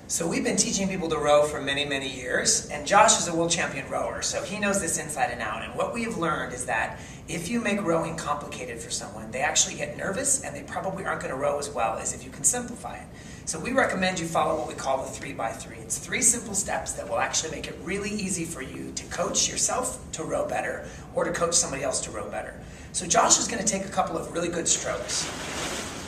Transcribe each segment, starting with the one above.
So we've been teaching people to row for many, many years, and Josh is a world champion rower, so he knows this inside and out. And what we have learned is that if you make rowing complicated for someone, they actually get nervous and they probably aren't going to row as well as if you can simplify it. So we recommend you follow what we call the 3x3. It's 3 simple steps that will actually make it really easy for you to coach yourself to row better or to coach somebody else to row better. So Josh is going to take a couple of really good strokes.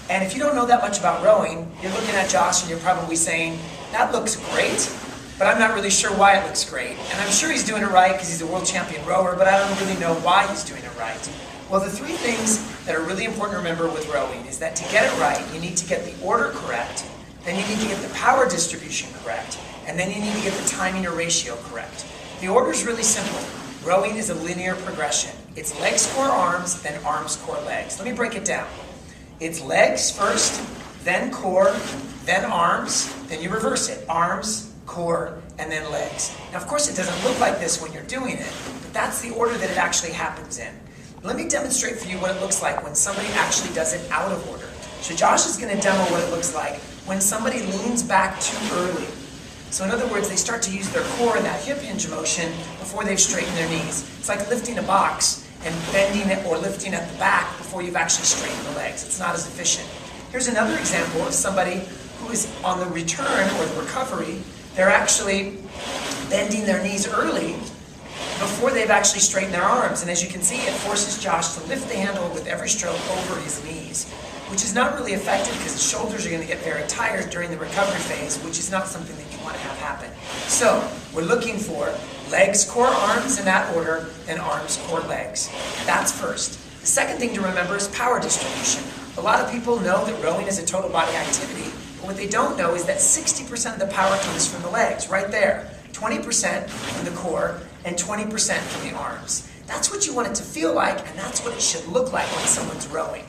And if you don't know that much about rowing, you're looking at Josh and you're probably saying, that looks great, but I'm not really sure why it looks great. And I'm sure he's doing it right because he's a world champion rower, but I don't really know why he's doing it right. Well, the 3 things that are really important to remember with rowing is that to get it right, you need to get the order correct, then you need to get the power distribution correct, and then you need to get the timing or ratio correct. The order is really simple. Rowing is a linear progression. It's legs, core, arms, then arms, core, legs. Let me break it down. It's legs first, then core, then arms, then you reverse it. Arms, core, and then legs. Now, of course, it doesn't look like this when you're doing it, but that's the order that it actually happens in. Let me demonstrate for you what it looks like when somebody actually does it out of order. So Josh is going to demo what it looks like when somebody leans back too early. So in other words, they start to use their core in that hip hinge motion before they've straightened their knees. It's like lifting a box and bending it or lifting at the back before you've actually straightened the legs. It's not as efficient. Here's another example of somebody who is on the return or the recovery. They're actually bending their knees early before they've actually straightened their arms. And as you can see, it forces Josh to lift the handle with every stroke over his knees, which is not really effective because the shoulders are going to get very tired during the recovery phase, which is not something that you want to have happen. So we're looking for legs, core, arms in that order, then arms, core, legs. That's first. The second thing to remember is power distribution. A lot of people know that rowing is a total body activity, but what they don't know is that 60% of the power comes from the legs, right there. 20% from the core, and 20% from the arms. That's what you want it to feel like, and that's what it should look like when someone's rowing.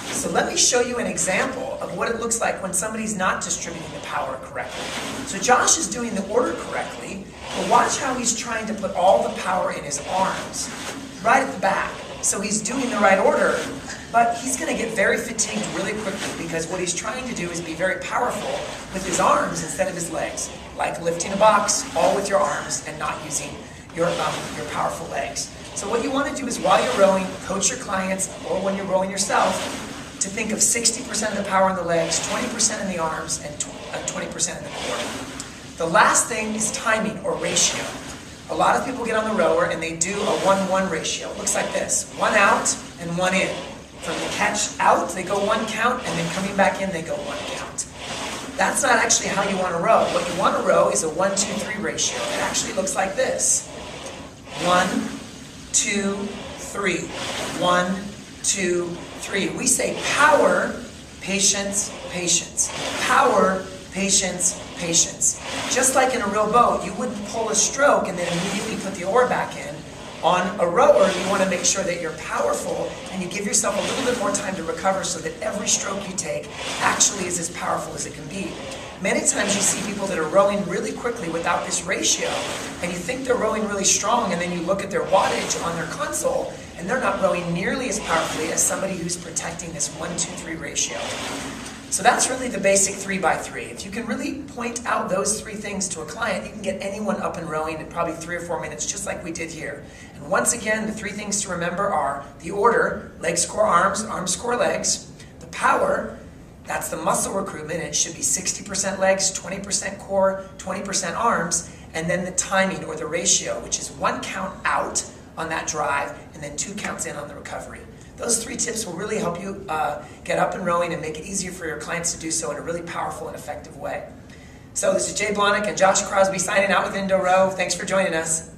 So let me show you an example of what it looks like when somebody's not distributing the power correctly. So Josh is doing the order correctly, but watch how he's trying to put all the power in his arms, right at the back. So he's doing the right order, but he's going to get very fatigued really quickly because what he's trying to do is be very powerful with his arms instead of his legs, like lifting a box, all with your arms and not using your powerful legs. So what you want to do is while you're rowing, coach your clients, or when you're rowing yourself, to think of 60% of the power in the legs, 20% in the arms, and 20% in the core. The last thing is timing or ratio. A lot of people get on the rower and they do a 1-1 ratio. It looks like this: 1 out and 1 in. From the catch out, they go 1 count, and then coming back in, they go 1 count. That's not actually how you want to row. What you want to row is a 1-2-3 ratio. It actually looks like this: 1, 2, 3. 1, 2, 3. We say power, patience, patience. Power, patience, patience. Just like in a real boat, you wouldn't pull a stroke and then immediately put the oar back in. On a rower, you want to make sure that you're powerful and you give yourself a little bit more time to recover so that every stroke you take actually is as powerful as it can be. Many times you see people that are rowing really quickly without this ratio, and you think they're rowing really strong, and then you look at their wattage on their console, and they're not rowing nearly as powerfully as somebody who's protecting this 1-2-3 ratio. So that's really the basic 3x3. If you can really point out those 3 things to a client, you can get anyone up and rowing in probably 3 or 4 minutes, just like we did here. And once again, the 3 things to remember are the order: legs, core, arms, arms, core, legs. The power, that's the muscle recruitment, and it should be 60% legs, 20% core, 20% arms. And then the timing or the ratio, which is 1 count out on that drive, and then 2 counts in on the recovery. Those 3 tips will really help you get up and rowing and make it easier for your clients to do so in a really powerful and effective way. So this is Blahnik and Josh Crosby signing out with Indo Row. Thanks for joining us.